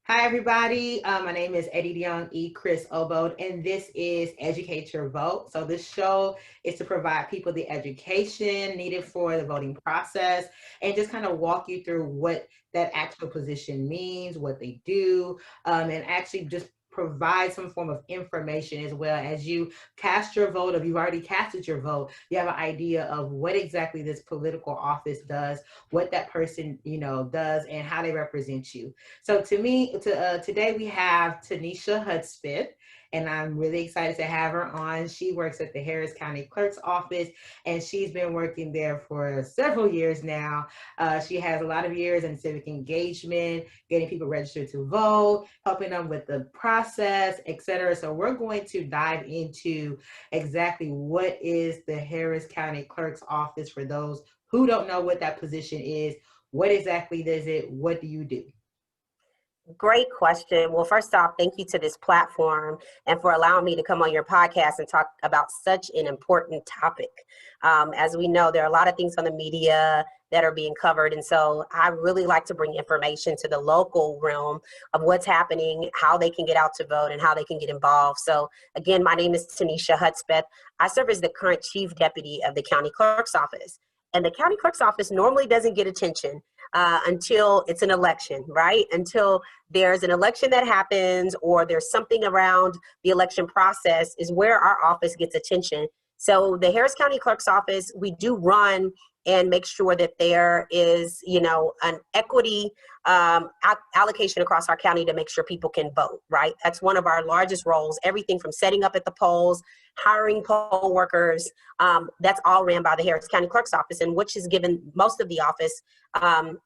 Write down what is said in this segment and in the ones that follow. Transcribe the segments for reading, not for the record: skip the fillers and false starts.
Hi, everybody. My name is Eddie Young E. Chris Obode, and this is Educate Your Vote. So this show is to provide people the education needed for the voting process and just kind of walk you through what that actual position means, what they do, and actually just provide some form of information as well. As you cast your vote, if you've already casted your vote, you have an idea of what exactly this political office does, what that person, does, and how they represent you. So today we have Teneshia Hudspeth, and I'm really excited to have her on. She works at the Harris County Clerk's office, and she's been working there for several years now. She has a lot of years in civic engagement, getting people registered to vote, helping them with the process, etc. So we're going to dive into exactly what is the Harris County Clerk's office for those who don't know what that position is. What exactly does it? What do you do? Great question. Well, first off, thank you to this platform and for allowing me to come on your podcast and talk about such an important topic. As we know, there are a lot of things on the media that are being covered. And so I really like to bring information to the local realm of what's happening, how they can get out to vote, and how they can get involved. So again, my name is Teneshia Hudspeth. I serve as the current Chief Deputy of the County Clerk's office. And the County Clerk's office normally doesn't get attention until it's an election, right? Until there's an election that happens or there's something around the election process is where our office gets attention. So the Harris County Clerk's office, we do run and make sure that there is, an equity allocation across our county to make sure people can vote, right? That's one of our largest roles, everything from setting up at the polls, hiring poll workers, that's all ran by the Harris County Clerk's office, and which has given most of the office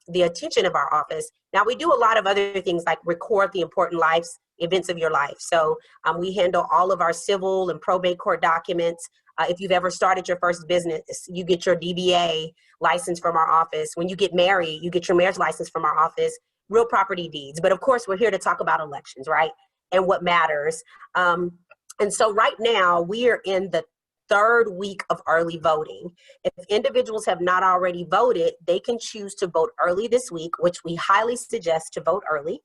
the attention of our office. Now, we do a lot of other things like record the important events of your life. So we handle all of our civil and probate court documents. If you've ever started your first business, you get your DBA license from our office. When you get married, you get your marriage license from our office, real property deeds. But of course, we're here to talk about elections, right? And what matters. And so right now, we are in the third week of early voting. If individuals have not already voted, they can choose to vote early this week, which we highly suggest to vote early,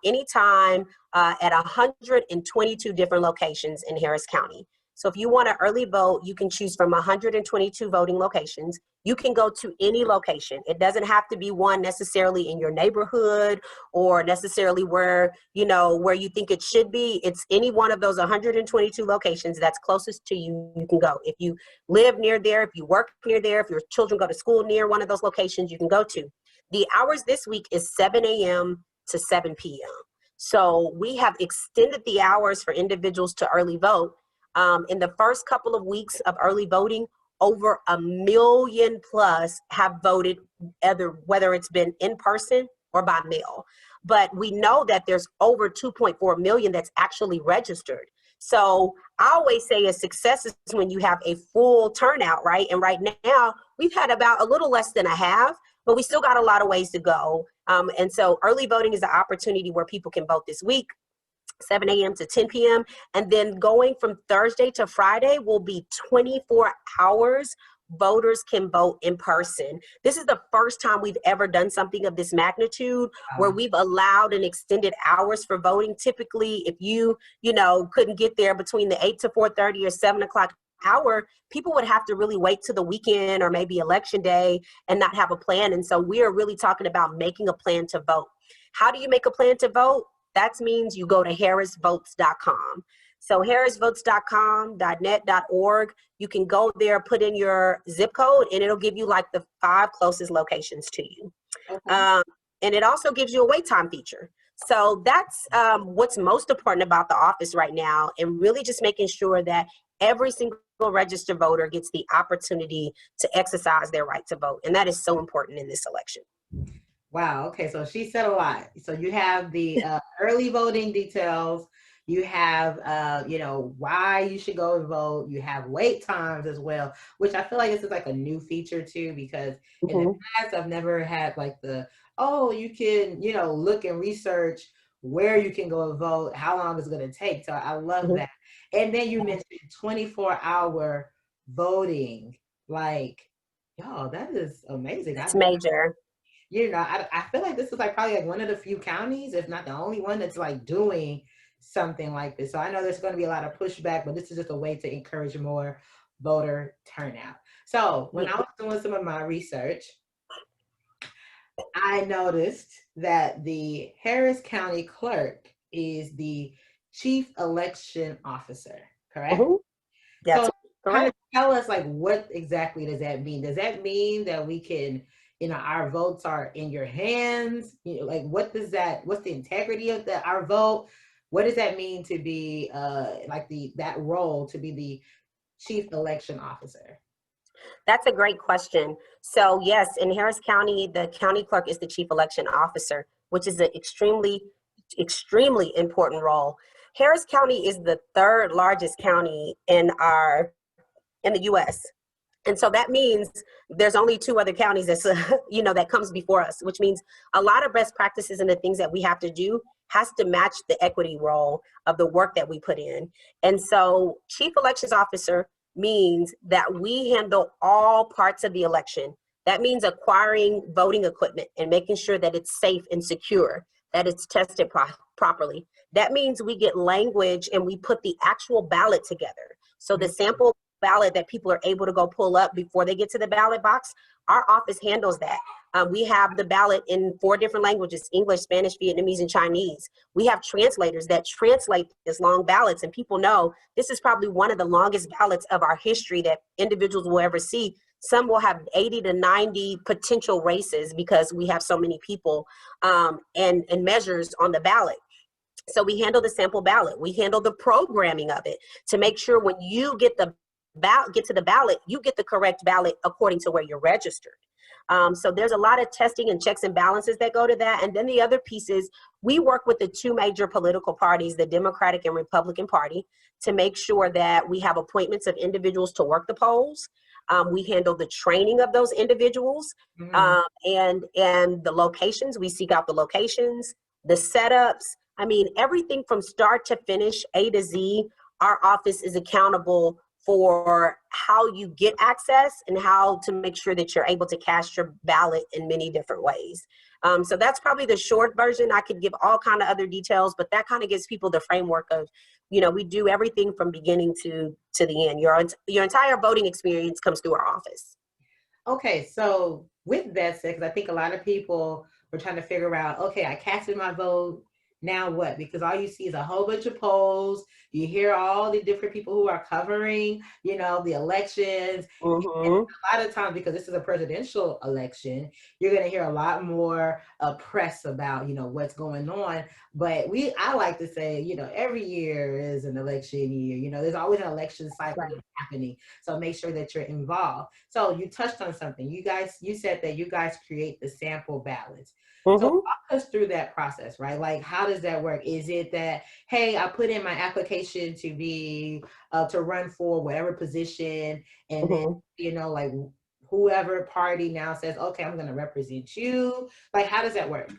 anytime at 122 different locations in Harris County. So if you want to early vote, you can choose from 122 voting locations. You can go to any location. It doesn't have to be one necessarily in your neighborhood or necessarily where you think it should be. It's any one of those 122 locations that's closest to you, you can go. If you live near there, if you work near there, if your children go to school near one of those locations, you can go to. The hours this week is 7 a.m. to 7 p.m. So we have extended the hours for individuals to early vote. In the first couple of weeks of early voting, over 1 million plus have voted, whether it's been in person or by mail. But we know that there's over 2.4 million that's actually registered. So I always say a success is when you have a full turnout, right? And right now we've had about a little less than a half, but we still got a lot of ways to go. And so early voting is an opportunity where people can vote this week, 7 a.m. to 10 p.m. And then going from Thursday to Friday will be 24 hours. Voters can vote in person. This is the first time we've ever done something of this magnitude where we've allowed an extended hours for voting. Typically, if you couldn't get there between the 8 to 4:30 or 7 o'clock hour, people would have to really wait to the weekend or maybe election day and not have a plan. And so we are really talking about making a plan to vote. How do you make a plan to vote? That means you go to harrisvotes.com. So harrisvotes.com, .net, .org. You can go there, put in your zip code, and it'll give you like the 5 closest locations to you. Okay. And it also gives you a wait time feature. So that's what's most important about the office right now, and really just making sure that every single registered voter gets the opportunity to exercise their right to vote. And that is so important in this election. Wow. Okay. So she said a lot. So you have the early voting details. You have, why you should go and vote. You have wait times as well, which I feel like this is like a new feature too, because in the past, I've never had like you can, look and research where you can go and vote, how long it's going to take. So I love that. And then you mentioned 24-hour voting. Like, y'all, that is amazing. It's major. I feel like this is like probably like one of the few counties, if not the only one, that's like doing something like this. So I know there's going to be a lot of pushback, but this is just a way to encourage more voter turnout. So when I was doing some of my research, I noticed that the Harris County Clerk is the Chief Election Officer, correct? Mm-hmm. That's So kind of correct. tell us, like, what exactly does that mean? Does that mean that we can, our votes are in your hands? Like, what's the integrity of our vote? What does that mean to be that role to be the Chief Election Officer? That's a great question. So yes, in Harris County, the county clerk is the chief election officer, which is an extremely, extremely important role. Harris County is the third largest county in the US. And so that means there's only two other counties that's, that comes before us, which means a lot of best practices and the things that we have to do has to match the equity role of the work that we put in. And so chief elections officer means that we handle all parts of the election. That means acquiring voting equipment and making sure that it's safe and secure, that it's tested properly. That means we get language and we put the actual ballot together. So the sample ballot that people are able to go pull up before they get to the ballot box, our office handles that. We have the ballot in 4 different languages: English, Spanish, Vietnamese, and Chinese. We have translators that translate this long ballots, and people know this is probably one of the longest ballots of our history that individuals will ever see. Some will have 80 to 90 potential races because we have so many people and measures on the ballot. So we handle the sample ballot. We handle the programming of it to make sure when you get to the ballot, you get the correct ballot according to where you're registered. So there's a lot of testing and checks and balances that go to that. And then the other piece is we work with the 2 major political parties, the Democratic and Republican Party, to make sure that we have appointments of individuals to work the polls. We handle the training of those individuals and the locations. We seek out the locations, the setups. I mean, everything from start to finish, A to Z, our office is accountable for how you get access and how to make sure that you're able to cast your ballot in many different ways. So that's probably the short version. I could give all kind of other details, but that kind of gives people the framework of, we do everything from beginning to the end. Your entire voting experience comes through our office. Okay, so with that said, because I think a lot of people were trying to figure out, okay, I casted my vote, now what? Because all you see is a whole bunch of polls. You hear all the different people who are covering, the elections. Mm-hmm. And a lot of times, because this is a presidential election, you're going to hear a lot more press about, what's going on. But I like to say, every year is an election year. There's always an election cycle happening. So make sure that you're involved. So you touched on something. You said that you guys create the sample ballots. Mm-hmm. So walk us through that process, right? Like, how does that work? Is it that, hey, I put in my application to be, to run for whatever position, and then, like whoever party now says, okay, I'm going to represent you. Like, how does that work?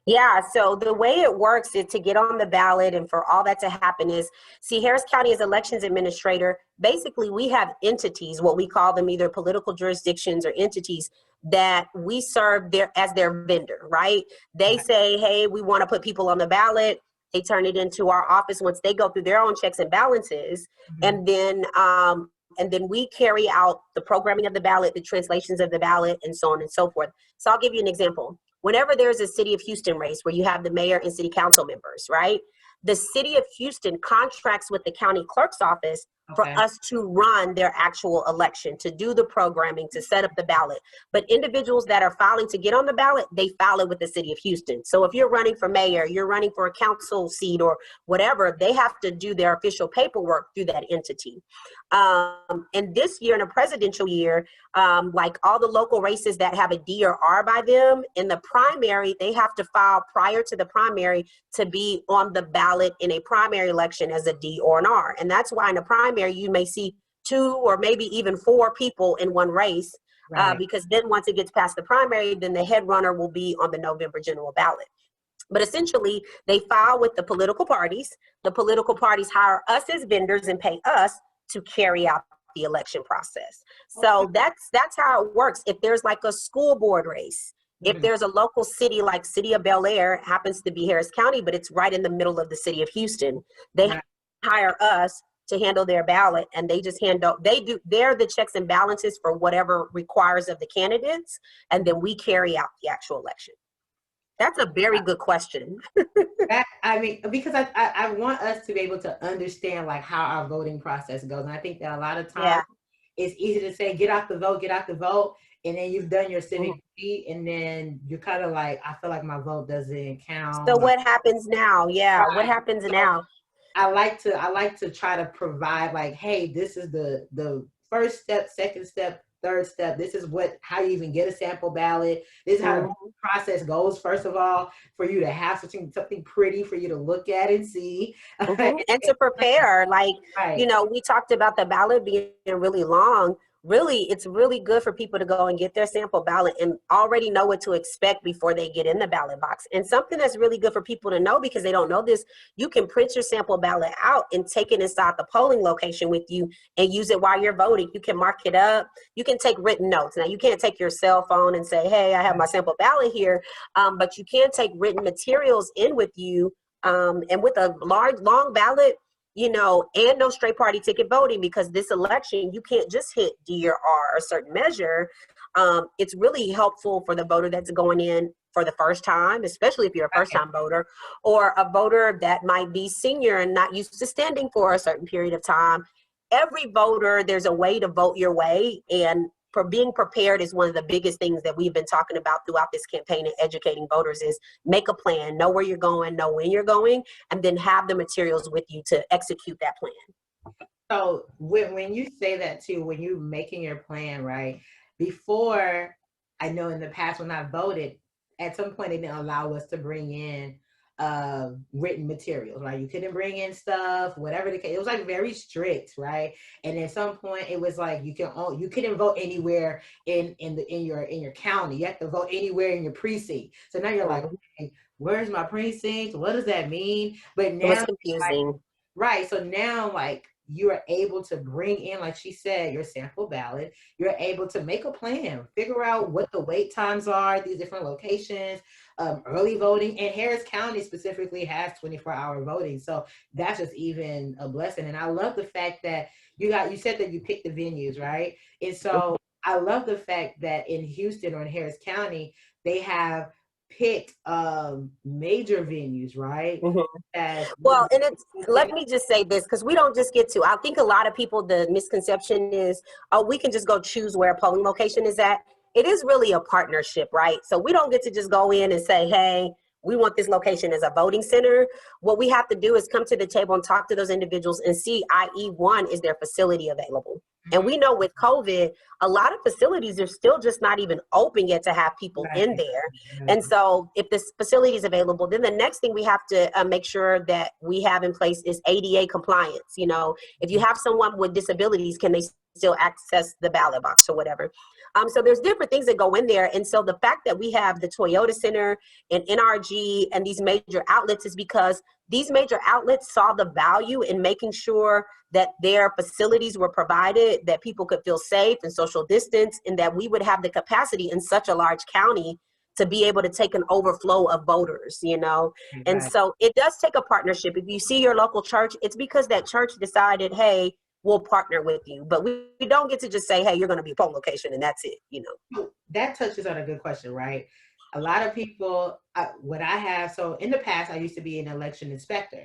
Yeah, so the way it works is to get on the ballot and for all that to happen is, Harris County as elections administrator, basically we have entities, what we call them either political jurisdictions or entities that we serve as their vendor, right? They say, hey, we want to put people on the ballot. They turn it into our office once they go through their own checks and balances. And then we carry out the programming of the ballot, the translations of the ballot, and so on and so forth. So I'll give you an example. Whenever there's a city of Houston race where you have the mayor and city council members, right? The city of Houston contracts with the county clerk's office for us to run their actual election, to do the programming, to set up the ballot. But individuals that are filing to get on the ballot, they file it with the city of Houston. So if you're running for mayor, you're running for a council seat or whatever, they have to do their official paperwork through that entity. And this year, in a presidential year, like all the local races that have a D or R by them, in the primary, they have to file prior to the primary to be on the ballot in a primary election as a D or an R. And that's why in a primary, you may see 2 or maybe even 4 people in one race, because then once it gets past the primary, then the head runner will be on the November general ballot. But essentially, they file with the political parties. The political parties hire us as vendors and pay us to carry out the election process. So that's how it works. If there's like a school board race, If there's a local city like City of Bel Air, happens to be Harris County, but it's right in the middle of the city of Houston, they hire us to handle their ballot, and they just they're the checks and balances for whatever requires of the candidates, and then we carry out the actual election. That's a very good question. I mean, because I want us to be able to understand like how our voting process goes. And I think that a lot of times it's easy to say, get out the vote. And then you've done your civic duty, and then you're kind of like, I feel like my vote doesn't count. So what happens now? Yeah, what happens now? I like to try to provide like, hey, this is the first step, second step, third step. This is how you even get a sample ballot. This is how the process goes. First of all, for you to have something pretty for you to look at and see, and to prepare. Like, you know, we talked about the ballot being really long. Really, it's really good for people to go and get their sample ballot and already know what to expect before they get in the ballot box. And something that's really good for people to know, because they don't know this, you can print your sample ballot out and take it inside the polling location with you and use it while you're voting. You can mark it up. You can take written notes. Now, you can't take your cell phone and say, hey, I have my sample ballot here, but you can take written materials in with you. And with a long ballot, you know, and no straight party ticket voting, because this election, you can't just hit D or R, a certain measure. It's really helpful for the voter that's going in for the first time, especially if you're a first time voter, or a voter that might be senior and not used to standing for a certain period of time. Every voter, there's a way to vote your way, and for being prepared is one of the biggest things that we've been talking about throughout this campaign and educating voters is make a plan, know where you're going, know when you're going, and then have the materials with you to execute that plan. So when you say that too, when you're making your plan, right, before, I know in the past when I voted, at some point they didn't allow us to bring in written materials, right? You couldn't bring in stuff, whatever the case. It was like very strict, right? And at some point it was like you couldn't vote anywhere in your county. You have to vote anywhere in your precinct. So now you're like, okay, where's my precinct? What does that mean? But now it's confusing. like, right. So now like you are able to bring in, like she said, your sample ballot. You're able to make a plan, figure out what the wait times are, these different locations, early voting. And Harris County specifically has 24-hour voting. So that's just even a blessing. And I love the fact that you said that you picked the venues, right? And so I love the fact that in Houston or in Harris County, they have picked major venues, right? Well, and let me just say this, because we don't just get to, I think a lot of people, the misconception is, oh, we can just go choose where a polling location is at. It is really a partnership, right? So we don't get to just go in and say, hey, we want this location as a voting center. What we have to do is come to the table and talk to those individuals and see, i.e., one, is their facility available? And we know with COVID, a lot of facilities are still just not even open yet to have people in there. And so if this facility is available, then the next thing we have to make sure that we have in place is ADA compliance. You know, if you have someone with disabilities, can they still access the ballot box or whatever? So there's different things that go in there. And so the fact that we have the Toyota Center and NRG and these major outlets is because these major outlets saw the value in making sure that their facilities were provided, that people could feel safe and social distance, and that we would have the capacity in such a large county to be able to take an overflow of voters, you know? And so it does take a partnership. If you see your local church, it's because that church decided, hey, we'll partner with you. But we don't get to just say, hey, you're going to be a polling location and that's it, you know? That touches on a good question, right? A lot of people, so in the past, I used to be an election inspector.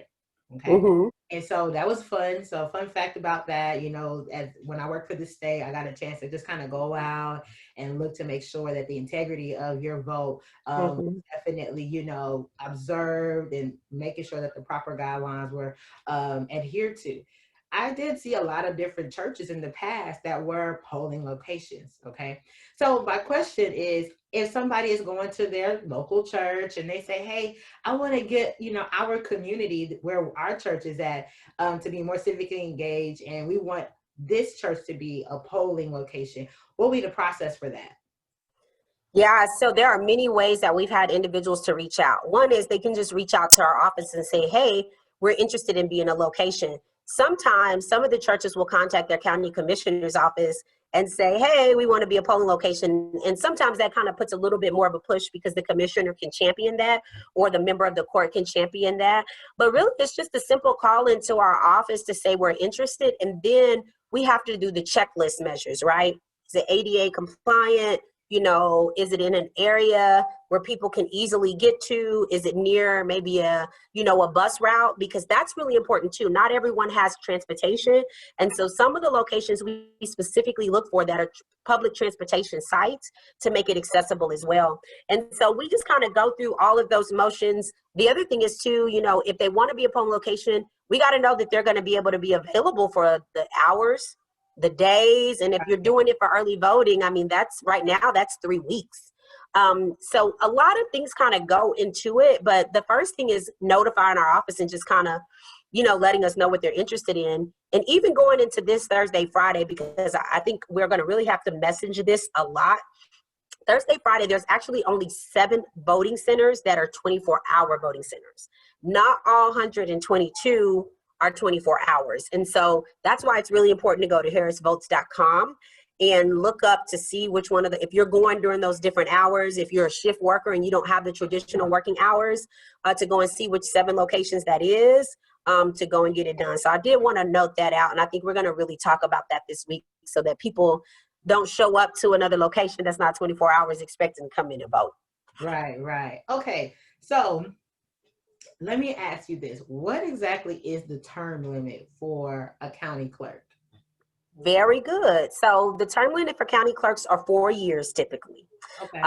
Okay. And so that was fun. So fun fact about that, you know, when I worked for the state, I got a chance to just kind of go out and look to make sure that the integrity of your vote definitely, you know, observed, and making sure that the proper guidelines were adhered to. I did see a lot of different churches in the past that were polling locations, okay? So my question is, if somebody is going to their local church and they say, hey, I want to get, you know, our community where our church is at to be more civically engaged, and we want this church to be a polling location, what will be the process for that? Yeah, so there are many ways that we've had individuals to reach out. One is they can just reach out to our office and say, hey, we're interested in being a location. Sometimes some of the churches will contact their county commissioner's office and say, hey, we want to be a polling location. And sometimes that kind of puts a little bit more of a push because the commissioner can champion that, or the member of the court can champion that. But really, it's just a simple call into our office to say we're interested. And then we have to do the checklist measures, right? Is it ADA compliant? You know, is it in an area where people can easily get to? Is it near maybe a bus route? Because that's really important too. Not everyone has transportation. And so some of the locations we specifically look for that are public transportation sites to make it accessible as well. And so we just kind of go through all of those motions. The other thing is too, if they want to be a polling location, we got to know that they're going to be able to be available for the hours, the days, and if you're doing it for early voting, I mean, that's 3 weeks. So a lot of things kind of go into it, but the first thing is notifying our office and just kind of, letting us know what they're interested in. And even going into this Thursday, Friday, because I think we're going to really have to message this a lot. Thursday, Friday, there's actually only 7 voting centers that are 24-hour voting centers. Not all 122 are 24 hours. And so that's why it's really important to go to harrisvotes.com and look up to see which one if you're going during those different hours, if you're a shift worker and you don't have the traditional working hours, to go and see which 7 locations that is, to go and get it done. So I did want to note that out. And I think we're going to really talk about that this week so that people don't show up to another location that's not 24 hours expecting to come in and vote. Right. Okay. So let me ask you this. What exactly is the term limit for a county clerk? Very good. So the term limit for county clerks are 4 years typically. Okay.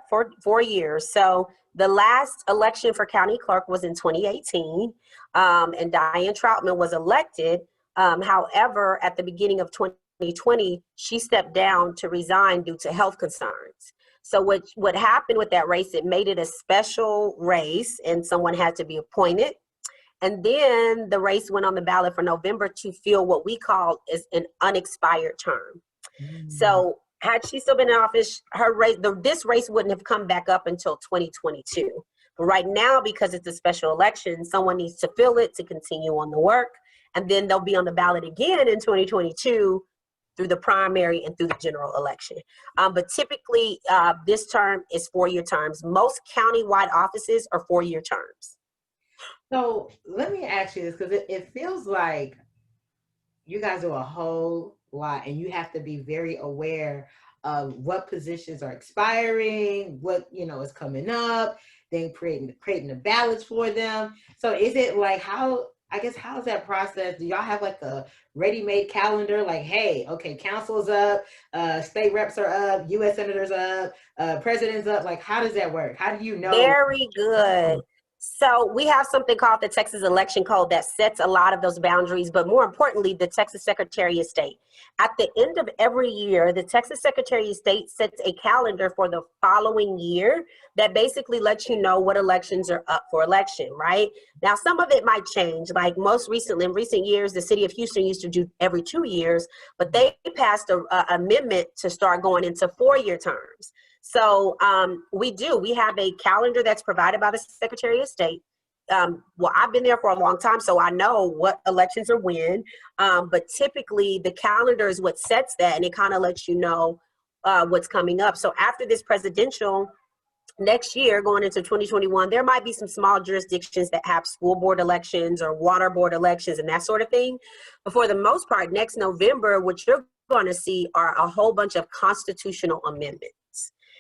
For 4 years. So the last election for county clerk was in 2018, and Diane Troutman was elected. However, at the beginning of 2020, she stepped down to resign due to health concerns. So what happened with that race, it made it a special race and someone had to be appointed. And then the race went on the ballot for November to fill what we call is an unexpired term. So had she still been in office, this race wouldn't have come back up until 2022. But right now, because it's a special election, someone needs to fill it to continue on the work. And then they'll be on the ballot again in 2022 through the primary and through the general election. But typically, this term is 4-year terms. Most county-wide offices are 4-year terms. So let me ask you this, because it feels like you guys do a whole lot and you have to be very aware of what positions are expiring, what is coming up, then creating the ballots for them. So is it like how's that process? Do y'all have like a ready-made calendar? Like, hey, okay, council's up, state reps are up, U.S. senators up, president's up. Like, how does that work? How do you know? Very good. So we have something called the Texas Election Code that sets a lot of those boundaries, but more importantly, the Texas Secretary of State. At the end of every year, the Texas Secretary of State sets a calendar for the following year that basically lets you know what elections are up for election, right? Now, some of it might change. Like most recently, in recent years, the city of Houston used to do every 2 years, but they passed an amendment to start going into 4-year terms. So we have a calendar that's provided by the Secretary of State. Well, I've been there for a long time, so I know what elections are when, but typically the calendar is what sets that, and it kind of lets you know what's coming up. So after this presidential, next year, going into 2021, there might be some small jurisdictions that have school board elections or water board elections and that sort of thing. But for the most part, next November, what you're going to see are a whole bunch of constitutional amendments.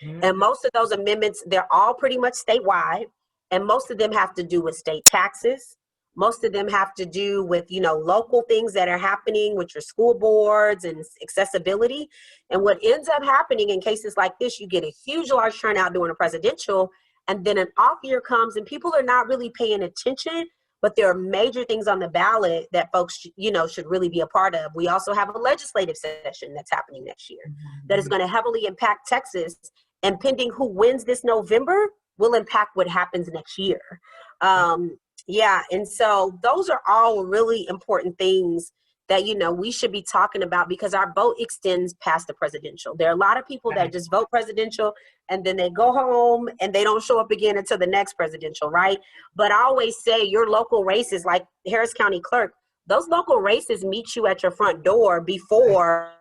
And most of those amendments, they're all pretty much statewide. And most of them have to do with state taxes. Most of them have to do with, local things that are happening with your school boards and accessibility. And what ends up happening in cases like this, you get a huge, large turnout during a presidential, and then an off year comes and people are not really paying attention, but there are major things on the ballot that folks, should really be a part of. We also have a legislative session that's happening next year that is going to heavily impact Texas. And pending who wins this November will impact what happens next year. And so those are all really important things that, we should be talking about because our vote extends past the presidential. There are a lot of people that just vote presidential and then they go home and they don't show up again until the next presidential, right? But I always say your local races, like Harris County Clerk, those local races meet you at your front door before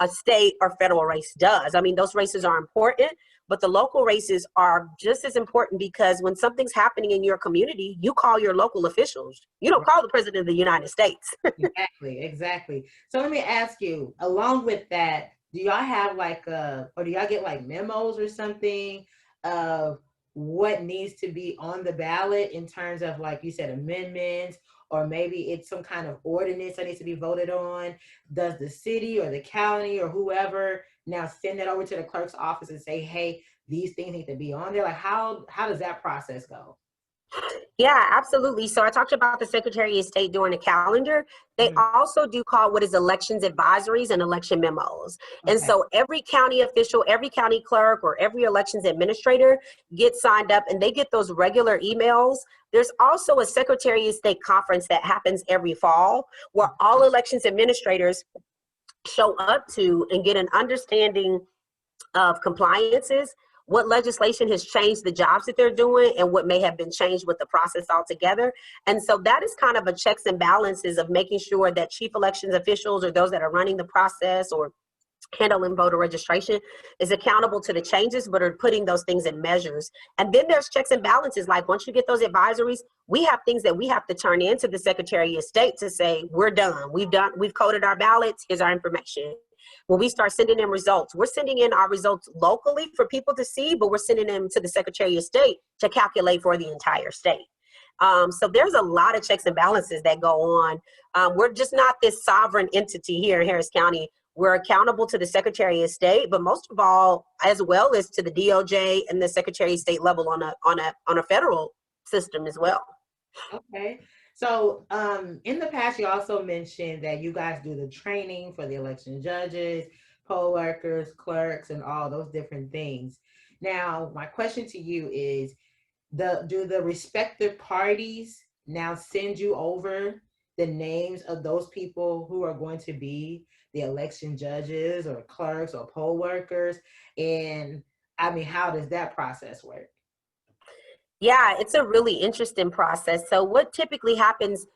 a state or federal race does. I mean, those races are important, but the local races are just as important, because when something's happening in your community, you call your local officials. You don't call the president of the United States. Exactly, exactly. So let me ask you, along with that, do y'all have like or do y'all get like memos or something of what needs to be on the ballot in terms of, like you said, amendments, or maybe it's some kind of ordinance that needs to be voted on? Does the city or the county or whoever now send that over to the clerk's office and say, hey, these things need to be on there? Like how does that process go? Yeah, absolutely. So I talked about the Secretary of State doing a calendar. They also do call what is elections advisories and election memos. And Okay. so every county official, every county clerk, or every elections administrator gets signed up, and they get those regular emails. There's also a Secretary of State conference that happens every fall, where all elections administrators show up to and get an understanding of compliances, what legislation has changed the jobs that they're doing, and what may have been changed with the process altogether. And so that is kind of a checks and balances of making sure that chief elections officials, or those that are running the process or handling voter registration, is accountable to the changes, but are putting those things in measures. And then there's checks and balances. Like once you get those advisories, we have things that we have to turn into the Secretary of State to say, we're done. We've coded our ballots. Here's our information. When we start sending in results, we're sending in our results locally for people to see, but we're sending them to the Secretary of State to calculate for the entire state. So there's a lot of checks and balances that go on. We're just not this sovereign entity here in Harris County. We're accountable to the Secretary of State, but most of all, as well as to the DOJ and the Secretary of State level on a federal system as well. Okay. So in the past, you also mentioned that you guys do the training for the election judges, poll workers, clerks, and all those different things. Now, my question to you is, do the respective parties now send you over the names of those people who are going to be the election judges or clerks or poll workers? And I mean, how does that process work? Yeah, it's a really interesting process. So what typically happens,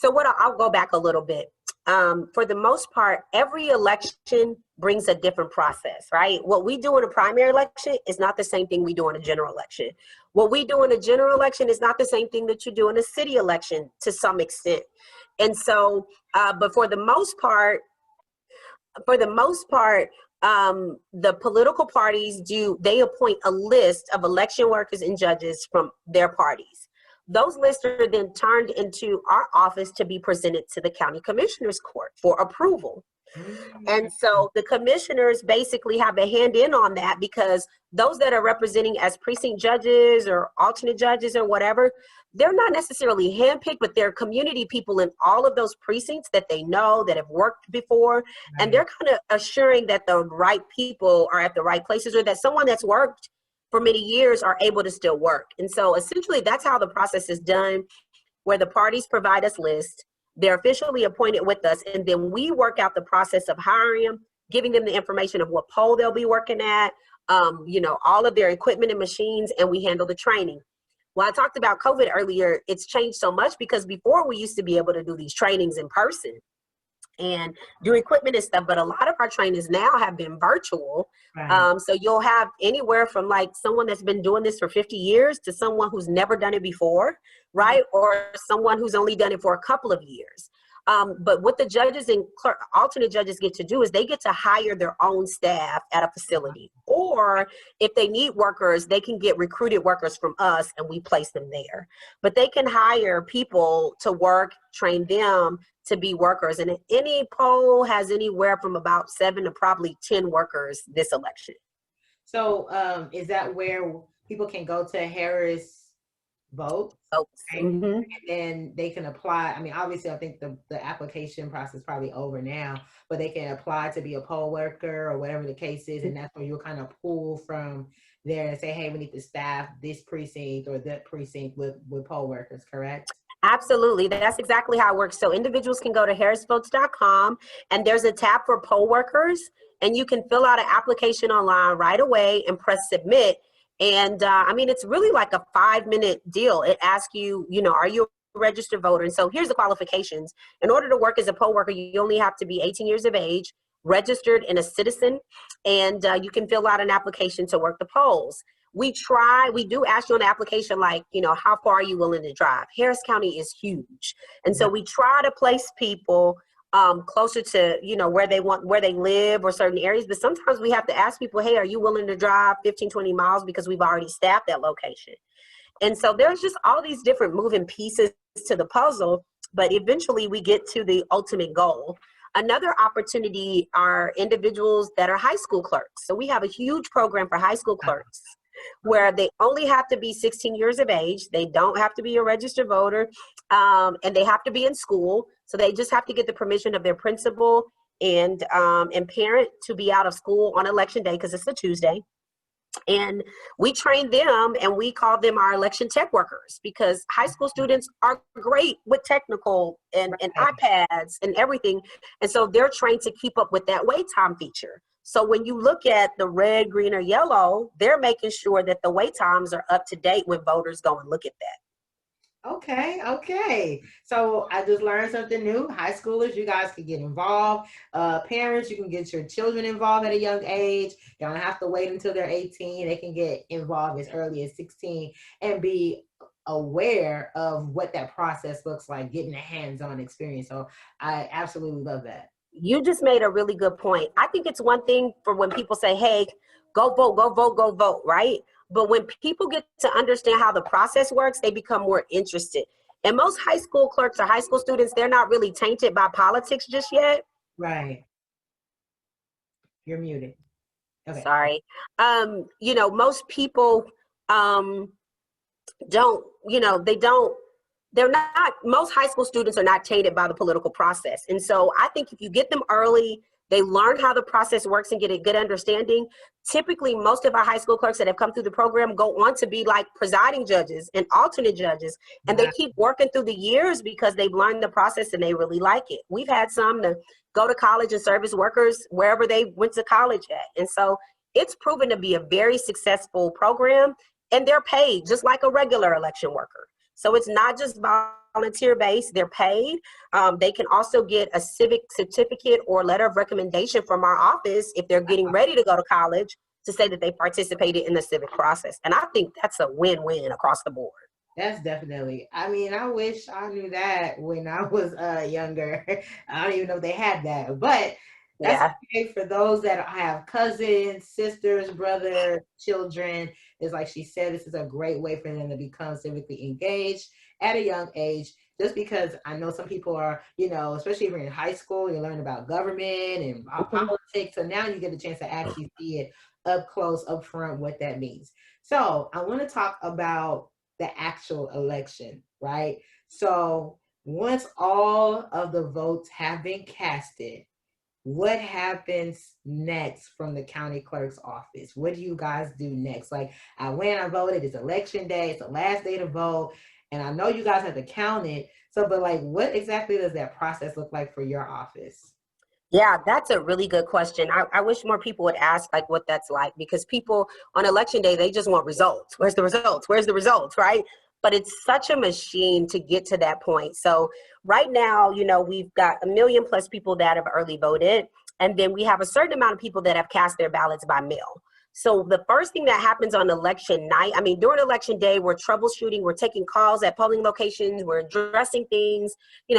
I'll go back a little bit. For the most part, every election brings a different process, right? What we do in a primary election is not the same thing we do in a general election. What we do in a general election is not the same thing that you do in a city election to some extent. And so, but for the most part, the political parties they appoint a list of election workers and judges from their parties. Those lists are then turned into our office to be presented to the county commissioner's court for approval. And so the commissioners basically have a hand in on that, because those that are representing as precinct judges or alternate judges or whatever, they're not necessarily handpicked, but they're community people in all of those precincts that they know, that have worked before. Right. And they're kind of assuring that the right people are at the right places, or that someone that's worked for many years are able to still work. And so essentially that's how the process is done, where the parties provide us lists. They're officially appointed with us, and then we work out the process of hiring them, giving them the information of what poll they'll be working at, all of their equipment and machines, and we handle the training. Well, I talked about COVID earlier. It's changed so much, because before we used to be able to do these trainings in person and do equipment and stuff, but a lot of our trainings now have been virtual. Right. So you'll have anywhere from like someone that's been doing this for 50 years to someone who's never done it before, right? Mm-hmm. Or someone who's only done it for a couple of years. But what the judges and alternate judges get to do is they get to hire their own staff at a facility. Or if they need workers, they can get recruited workers from us and we place them there. But they can hire people to work, train them to be workers. And any poll has anywhere from about 7 to probably 10 workers this election. So is that where people can go to Harris Vote? Right? Mm-hmm. And then they can apply. I mean, obviously, I think the application process is probably over now, but they can apply to be a poll worker or whatever the case is. And that's where you'll kind of pull from there and say, hey, we need to staff this precinct or that precinct with poll workers, correct? Absolutely. That's exactly how it works. So individuals can go to harrisvotes.com, and there's a tab for poll workers, and you can fill out an application online right away and press submit. And it's really like a 5-minute deal. It asks you, are you a registered voter? And so here's the qualifications. In order to work as a poll worker, you only have to be 18 years of age. registered and a citizen, and you can fill out an application to work the polls. We do ask you on the application, like, how far are you willing to drive? Harris County is huge. And so we try to place people closer to, where they live or certain areas. But sometimes we have to ask people, hey, are you willing to drive 15, 20 miles because we've already staffed that location? And so there's just all these different moving pieces to the puzzle, but eventually we get to the ultimate goal. Another opportunity are individuals that are high school clerks. So we have a huge program for high school clerks where they only have to be 16 years of age. They don't have to be a registered voter, and they have to be in school. So they just have to get the permission of their principal and parent to be out of school on election day, because it's a Tuesday. And we train them, and we call them our election tech workers, because high school students are great with technical and iPads and everything. And so they're trained to keep up with that wait time feature. So when you look at the red, green, or yellow, they're making sure that the wait times are up to date when voters go and look at that. Okay. So I just learned something new. High schoolers, you guys can get involved. Parents, you can get your children involved at a young age. You don't have to wait until they're 18. They can get involved as early as 16 and be aware of what that process looks like, getting a hands-on experience. So I absolutely love that. You just made a really good point. I think it's one thing for when people say, hey, go vote, right? But when people get to understand how the process works, they become more interested. And most high school clerks or high school students, they're not really tainted by politics just yet. Right. You're muted. Okay. Sorry. Most people most high school students are not tainted by the political process. And so I think if you get them early, they learn how the process works and get a good understanding. Typically, most of our high school clerks that have come through the program go on to be like presiding judges and alternate judges. And they keep working through the years because they've learned the process and they really like it. We've had some to go to college and serve as workers wherever they went to college at. And so it's proven to be a very successful program, and they're paid just like a regular election worker. So it's not just volunteer based, they're paid. They can also get a civic certificate or letter of recommendation from our office if they're getting ready to go to college, to say that they participated in the civic process. And I think that's a win-win across the board. That's definitely, I wish I knew that when I was younger. I don't even know if they had that, but that's okay for those that have cousins, sisters, brothers, children. It's like she said, this is a great way for them to become civically engaged at a young age. Just because I know some people are, especially if you're in high school, you learn about government and politics. So now you get a chance to actually see it up close, up front, what that means. So I want to talk about the actual election, right? So once all of the votes have been casted, what happens next from the county clerk's office? What do you guys do next? Like, I voted, it's election day, it's the last day to vote, and I know you guys have to count it. So, but like, what exactly does that process look like for your office? Yeah, that's a really good question. I wish more people would ask like what that's like, because people on election day, they just want results. Where's the results? Where's the results, right? But it's such a machine to get to that point. So right now, we've got 1 million+ people that have early voted. And then we have a certain amount of people that have cast their ballots by mail. So the first thing that happens on election night, during election day, we're troubleshooting, we're taking calls at polling locations, we're addressing things.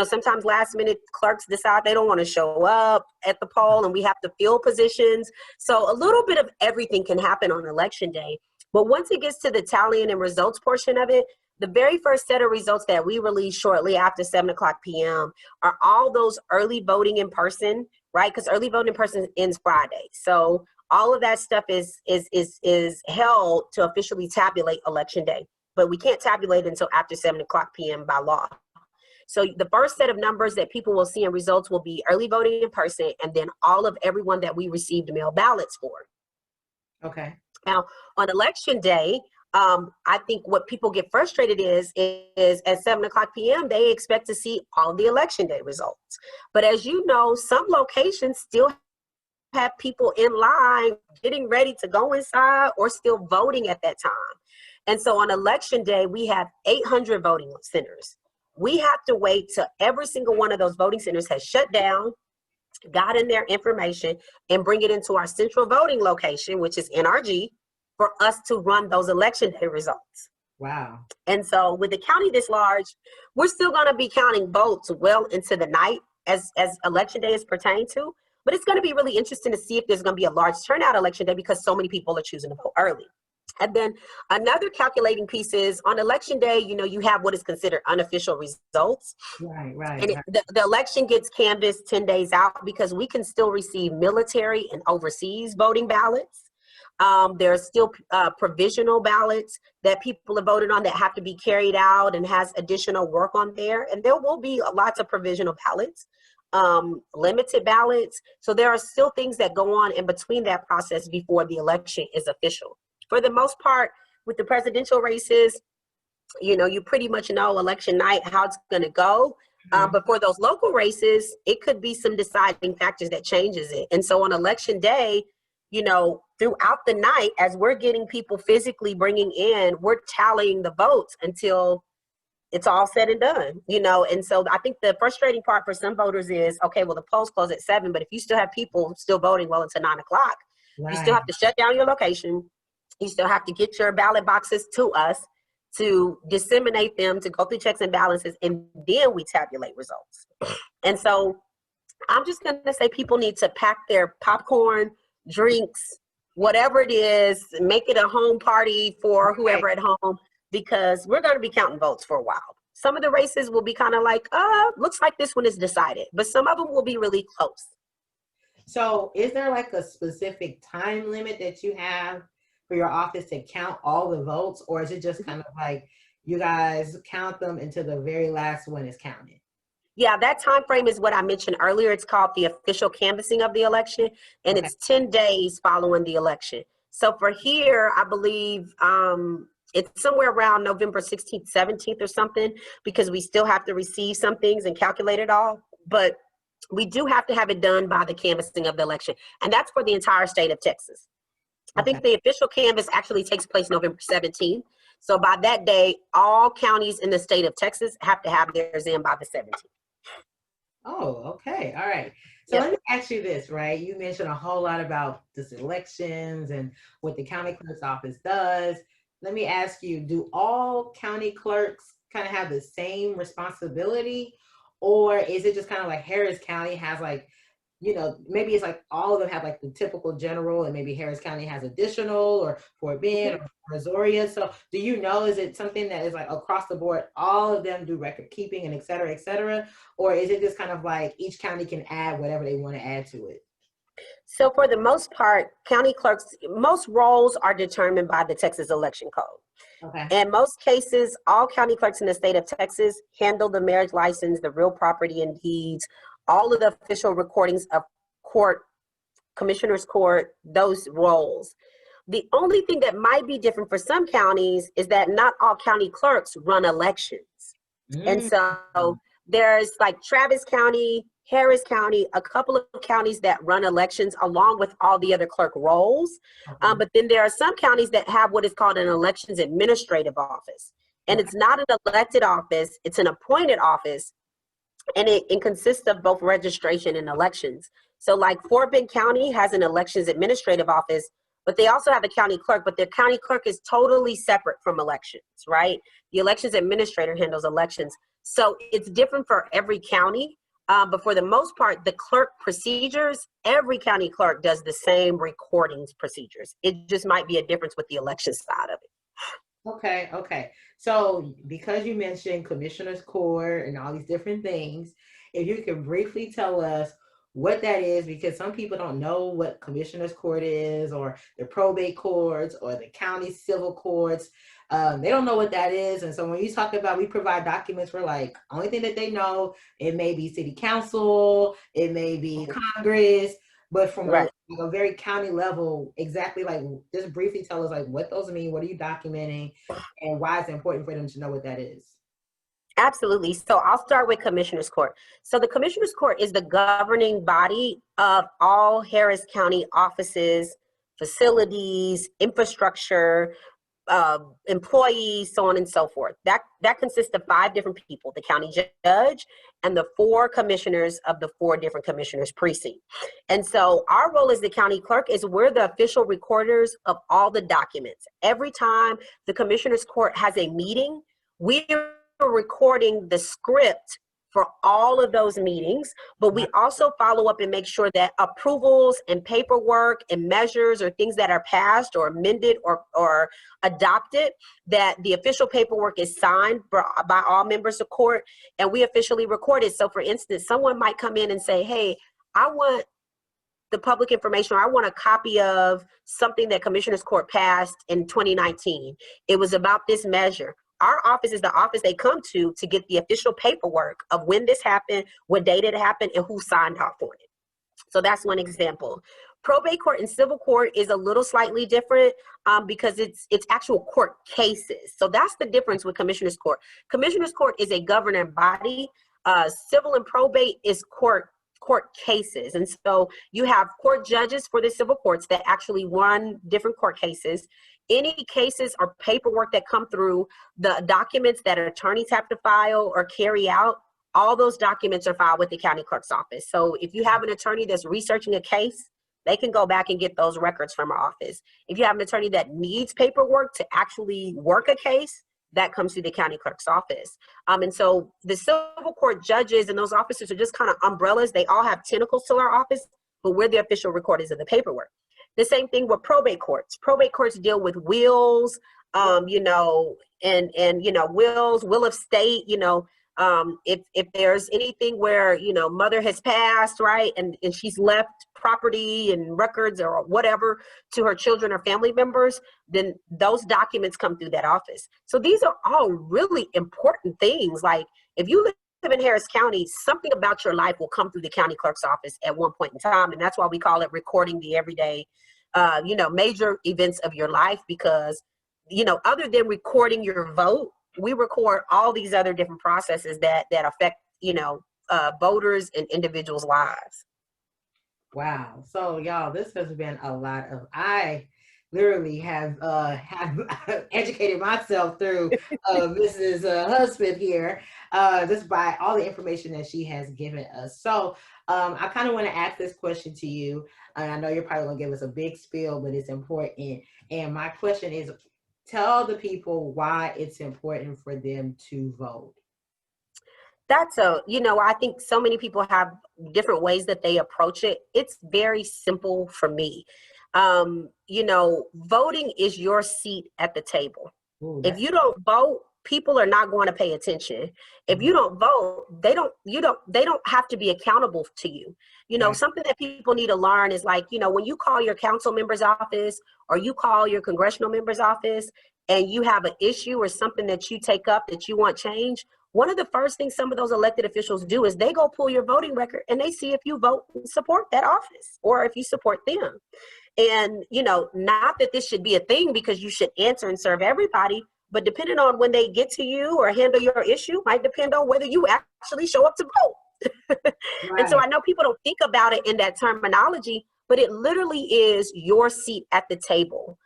Sometimes last minute clerks decide they don't want to show up at the poll and we have to fill positions. So a little bit of everything can happen on election day. But once it gets to the tallying and results portion of it, the very first set of results that we release shortly after 7:00 p.m. are all those early voting in person, right? Because early voting in person ends Friday. So all of that stuff is held to officially tabulate election day, but we can't tabulate until after 7:00 p.m. by law. So the first set of numbers that people will see in results will be early voting in person, and then all of everyone that we received mail ballots for. Okay. Now on election day, I think what people get frustrated is at 7:00 p.m. they expect to see all the election day results. But as you know, some locations still have people in line getting ready to go inside or still voting at that time. And so on election day, we have 800 voting centers. We have to wait till every single one of those voting centers has shut down got in their information, and bring it into our central voting location, which is NRG, for us to run those election day results. Wow. And so with the county this large, we're still going to be counting votes well into the night as election day is pertained to. But it's going to be really interesting to see if there's going to be a large turnout election day because so many people are choosing to vote early. And then another calculating piece is on election day, you know, you have what is considered unofficial results. Right. And the election gets canvassed 10 days out because we can still receive military and overseas voting ballots. There's still provisional ballots that people have voted on that have to be carried out and has additional work on there. And there will be lots of provisional ballots, limited ballots. So there are still things that go on in between that process before the election is official. For the most part, with the presidential races, you know, you pretty much know election night how it's going to go. But for those local races, it could be some deciding factors that changes it. And so on election day, you know, throughout the night, as we're getting people physically bringing in, we're tallying the votes until it's all said and done, you know. And so I think the frustrating part for some voters is, okay, well, the polls close at 7, but if you still have people still voting well into 9 o'clock, you still have to shut down your location. You still have to get your ballot boxes to us to disseminate them, to go through checks and balances, and then we tabulate results. And so I'm just going to say people need to pack their popcorn, drinks, whatever it is, make it a home party for whoever at home, because we're going to be counting votes for a while. Some of the races will be kind of like, looks like this one is decided, but some of them will be really close. So is there like a specific time limit that you have for your office to count all the votes, or is it just kind of like you guys count them until the very last one is counted? Yeah, that time frame is what I mentioned earlier. It's called the official canvassing of the election, and it's 10 days following the election. So for here, I believe it's somewhere around November 16th, 17th or something, because we still have to receive some things and calculate it all. But we do have to have it done by the canvassing of the election, and that's for the entire state of Texas. I think the official canvass actually takes place November 17th. So by that day, all counties in the state of Texas have to have theirs in by the 17th. Oh, okay. All right. So let me ask you this, right? You mentioned a whole lot about this elections and what the county clerk's office does. Let me ask you, do all county clerks kind of have the same responsibility? Or is it just kind of like Harris County has like, you know, maybe it's like all of them have like the typical general, and maybe Harris County has additional, or Fort Bend or Missouri. So do you know, is it something that is like across the board, all of them do record keeping and et cetera, or is it just kind of like each county can add whatever they want to add to it? So for the most part, county clerks, most roles are determined by the Texas Election Code. Okay. In most cases, all county clerks in the state of Texas handle the marriage license, the real property and deeds, all of the official recordings of court, commissioner's court, those roles. The only thing that might be different for some counties is that not all county clerks run elections. And so there's like Travis County, Harris County, a couple of counties that run elections along with all the other clerk roles. But then there are some counties that have what is called an elections administrative office. And it's not an elected office, it's an appointed office. And it consists of both registration and elections. So like Fort Bend County has an elections administrative office, but they also have a county clerk, but their county clerk is totally separate from elections, right? The elections administrator handles elections. So it's different for every county, but for the most part, the clerk procedures, every county clerk does the same recordings procedures. It just might be a difference with the election side of it. Okay. So because you mentioned commissioner's court and all these different things, if you could briefly tell us what that is, because some people don't know what commissioner's court is, or the probate courts, or the county civil courts. They don't know what that is. And so when you talk about, we provide documents for like, only thing that they know, it may be city council, it may be Congress, but from a very county level, exactly, like just briefly tell us like what those mean, what are you documenting, and why it's important for them to know what that is. Absolutely. So I'll start with Commissioner's Court. So the Commissioner's Court is the governing body of all Harris County offices, facilities, infrastructure, employees, so on and so forth. That consists of 5 different people: the county judge and the 4 commissioners of the 4 different commissioners' precinct. And so our role as the county clerk is we're the official recorders of all the documents. Every time the commissioners' court has a meeting, we are recording the script for all of those meetings, but we also follow up and make sure that approvals and paperwork and measures or things that are passed or amended or adopted, that the official paperwork is signed by all members of court, and we officially record it. So for instance, someone might come in and say, hey, I want the public information, or I want a copy of something that Commissioners Court passed in 2019. It was about this measure. Our office is the office they come to get the official paperwork of when this happened, what date it happened, and who signed off on it. So that's one example. Probate court and civil court is a little slightly different because it's actual court cases. So that's the difference with Commissioners Court. Commissioners Court is a governing body. Civil and probate is court cases. And so you have court judges for the civil courts that actually run different court cases. Any cases or paperwork that come through, the documents that attorneys have to file or carry out, all those documents are filed with the county clerk's office. So if you have an attorney that's researching a case, they can go back and get those records from our office. If you have an attorney that needs paperwork to actually work a case, that comes through the county clerk's office. And so the civil court judges and those officers are just kind of umbrellas. They all have tentacles to our office, but we're the official recorders of the paperwork. The same thing with probate courts. Probate courts deal with wills, and wills, will of state, if there's anything where, mother has passed, right, and she's left property and records or whatever to her children or family members, then those documents come through that office. So these are all really important things. Like if you live in Harris County, something about your life will come through the county clerk's office at one point in time. And that's why we call it recording the everyday, major events of your life, because, other than recording your vote, we record all these other different processes that affect, voters and individuals' lives. Wow. So y'all, this has been a lot of, I literally have educated myself through Mrs. Hudspeth here, just by all the information that she has given us. So I kind of want to ask this question to you. And I know you're probably going to give us a big spiel, but it's important. And my question is, tell the people why it's important for them to vote. I think so many people have different ways that they approach it. It's very simple for me. Voting is your seat at the table. Ooh, if you don't vote, people are not going to pay attention. If you don't vote, they don't have to be accountable to you. Something that people need to learn is like, when you call your council member's office or you call your congressional member's office and you have an issue or something that you take up that you want change, one of the first things some of those elected officials do is they go pull your voting record and they see if you vote and support that office or if you support them. And, not that this should be a thing because you should answer and serve everybody, but depending on when they get to you or handle your issue might depend on whether you actually show up to vote. Right. And so I know people don't think about it in that terminology, but it literally is your seat at the table.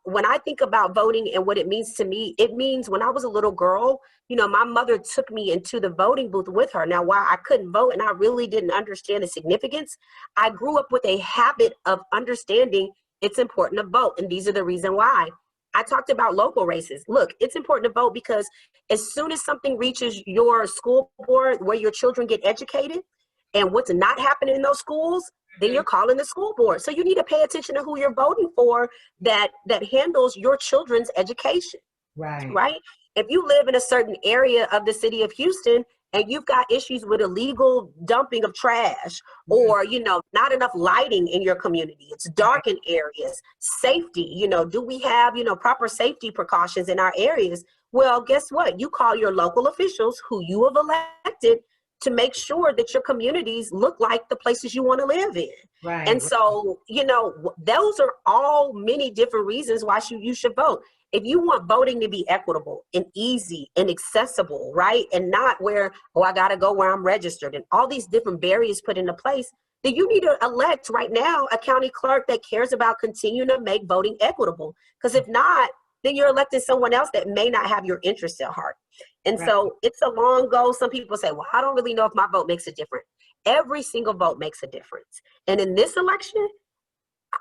When I think about voting and what it means to me, it means when I was a little girl, my mother took me into the voting booth with her. Now, while I couldn't vote and I really didn't understand the significance, I grew up with a habit of understanding it's important to vote. And these are the reason why. I talked about local races. Look, it's important to vote because as soon as something reaches your school board where your children get educated and what's not happening in those schools, then you're calling the school board. So you need to pay attention to who you're voting for that handles your children's education. Right? If you live in a certain area of the city of Houston and you've got issues with illegal dumping of trash or, not enough lighting in your community, it's dark in areas, safety, do we have, proper safety precautions in our areas? Well, guess what? You call your local officials who you have elected to make sure that your communities look like the places you want to live in. Right. And so, those are all many different reasons why you should vote. If you want voting to be equitable and easy and accessible, right? And not where, I got to go where I'm registered and all these different barriers put into place, then you need to elect right now a county clerk that cares about continuing to make voting equitable. Because if not, then you're electing someone else that may not have your interests at heart. And Right. so it's a long goal. Some people say, well, I don't really know if my vote makes a difference. Every single vote makes a difference. And in this election,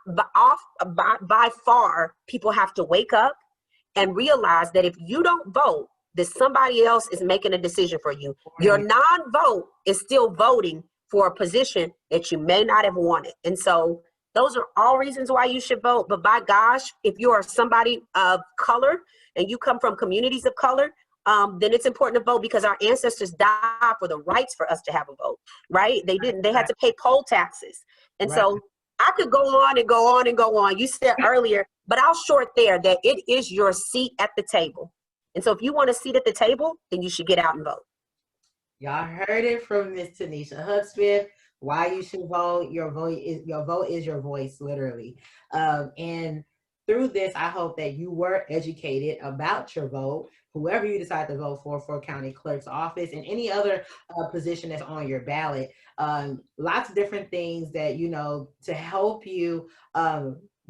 by far, people have to wake up and realize that if you don't vote, that somebody else is making a decision for you. Your non-vote is still voting for a position that you may not have wanted. And so those are all reasons why you should vote. But by gosh, if you are somebody of color and you come from communities of color, then it's important to vote, because our ancestors died for the rights for us to have a vote, right? They had to pay poll taxes. And so I could go on and go on and go on. You said earlier, but I'll short there that it is your seat at the table. And so if you want a seat at the table, then you should get out and vote. Y'all heard it from Miss Teneshia Hudspeth. Why you should vote. Your vote is your voice, literally. And through this, I hope that you were educated about your vote, whoever you decide to vote for county clerk's office and any other position that's on your ballot. Lots of different things that, you know, to help you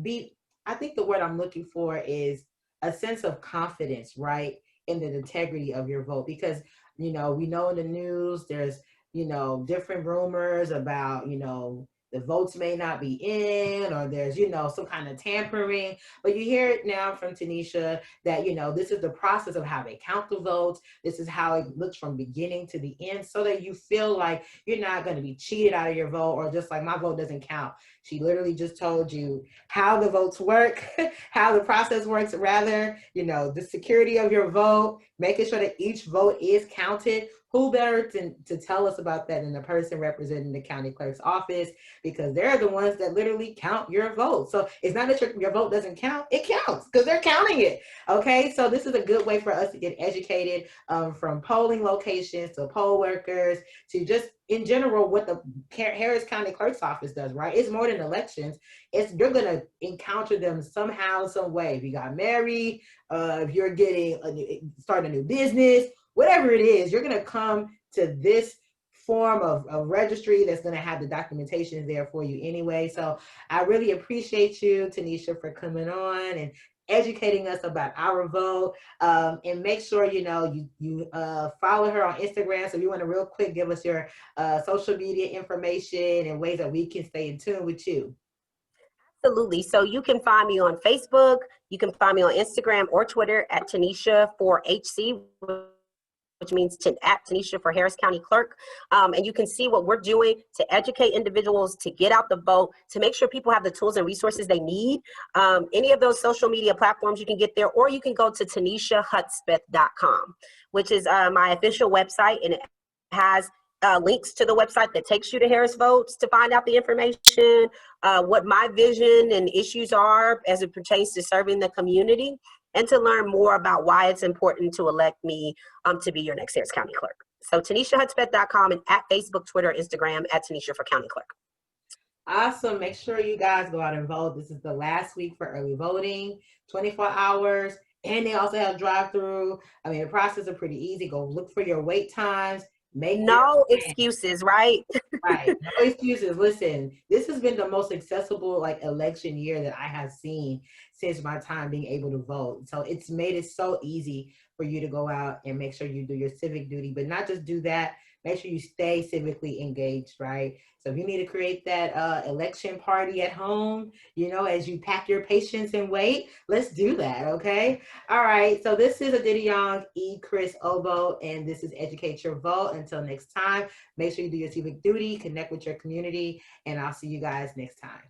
be, I think the word I'm looking for is a sense of confidence, right, in the integrity of your vote. Because, you know, we know in the news, there's, you know, different rumors about, you know, the votes may not be in, or there's, you know, some kind of tampering. But you hear it now from Teneshia that, you know, this is the process of how they count the votes. This is how it looks from beginning to the end, so that you feel like you're not going to be cheated out of your vote, or just like, my vote doesn't count. She literally just told you how the votes work, how the process works, rather, you know, the security of your vote, making sure that each vote is counted. Who better to tell us about that than the person representing the county clerk's office, because they're the ones that literally count your vote. So it's not that your vote doesn't count, it counts because they're counting it. Okay, so this is a good way for us to get educated, from polling locations to poll workers to just in general what the Harris County Clerk's Office does, right? It's more than elections. You're gonna encounter them somehow, some way. If you got married, if you're starting a new business, whatever it is, you're gonna come to this form of registry that's gonna have the documentation there for you anyway. So I really appreciate you, Teneshia, for coming on and educating us about our vote. And make sure, you know, you follow her on Instagram. So if you want to real quick give us your social media information and ways that we can stay in tune with you. Absolutely. So you can find me on Facebook. You can find me on Instagram or Twitter at Teneshia4HC, which means at Teneshia for Harris County Clerk. And you can see what we're doing to educate individuals, to get out the vote, to make sure people have the tools and resources they need. Any of those social media platforms, you can get there, or you can go to TeneshiaHudspeth.com, which is my official website, and it has links to the website that takes you to Harris Votes to find out the information, what my vision and issues are as it pertains to serving the community, and to learn more about why it's important to elect me to be your next Harris County Clerk. So TeneshiaHudspeth.com, and at Facebook, Twitter, Instagram at Teneshia for County Clerk. Awesome. Make sure you guys go out and vote. This is the last week for early voting, 24 hours. And they also have drive-through. I mean, the process is pretty easy. Go look for your wait times. No excuses, right? Right. No excuses. Listen, this has been the most accessible election year that I have seen since my time being able to vote. So it's made it so easy for you to go out and make sure you do your civic duty, but not just do that, make sure you stay civically engaged, right? So if you need to create that election party at home, you know, as you pack your patience and wait, let's do that, okay? All right, so this is Adidiyong E. Chris Obo, and this is Educate Your Vote. Until next time, make sure you do your civic duty, connect with your community, and I'll see you guys next time.